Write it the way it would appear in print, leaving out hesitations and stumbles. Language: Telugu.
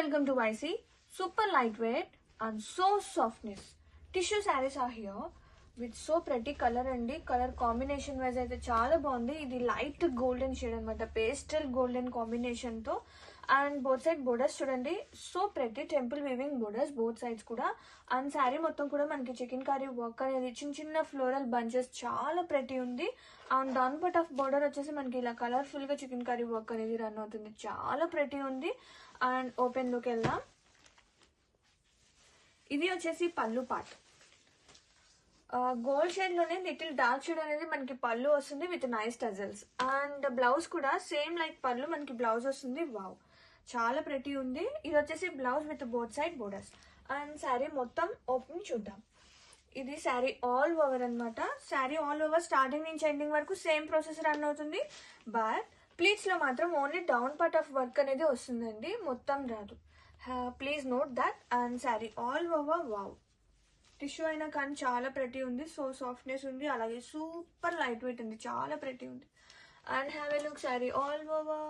welcome to YC. Super lightweight and so softness. Tissue sarees are here with so pretty color and color combination wise అయితే చాలా బాగుంది. ఇది లైట్ గోల్డెన్ షేడ్ అన్నమాట, పేస్టల్ గోల్డెన్ కాంబినేషన్ తో. అండ్ బోత్ సైడ్ బోర్డర్స్ చూడండి, సో ప్రతి temple weaving borders both sides కూడా. అండ్ శారీ మొత్తం కూడా మనకి చికెన్ కర్రీ వర్క్ అనేది చిన్న చిన్న ఫ్లోరల్ బంచెస్ చాలా ప్రతి ఉంది. And down part of border వచ్చేసి మనకి ఇలా కలర్ఫుల్ గా చికెన్ కర్రీ వర్క్ అనేది రన్ అవుతుంది, చాలా ప్రతి ఉంది. అండ్ ఓపెన్ లోకి వెళ్దాం. ఇది వచ్చేసి పళ్ళు పార్ట్. గోల్డ్ షేడ్ లోనే లిటిల్ డార్క్ షేడ్ అనేది మనకి పళ్ళు వస్తుంది with nice tassels. And blouse కూడా సేమ్ లైక్ పళ్ళు మనకి బ్లౌజ్ వస్తుంది. వావ్, చాలా ప్రెటీ ఉంది. ఇది వచ్చేసి blouse with both side borders. And sari మొత్తం ఓపెన్ చూద్దాం. ఇది శారీ ఆల్ ఓవర్ అనమాట. శారీ ఆల్ ఓవర్ స్టార్టింగ్ నుంచి ఎండింగ్ వరకు సేమ్ ప్రాసెస్ రన్ అవుతుంది. బట్ ప్లీట్స్ లో మాత్రం only down part of work అనేది వస్తుందండి, మొత్తం రాదు. Please note that. And sari all over wow, tissue అయినా కానీ చాలా ప్రెటీ ఉంది. సో సాఫ్ట్నెస్ ఉంది, అలాగే సూపర్ లైట్ వెయిట్ ఉంది, చాలా ప్రెటీ ఉంది. And have a look sari all over.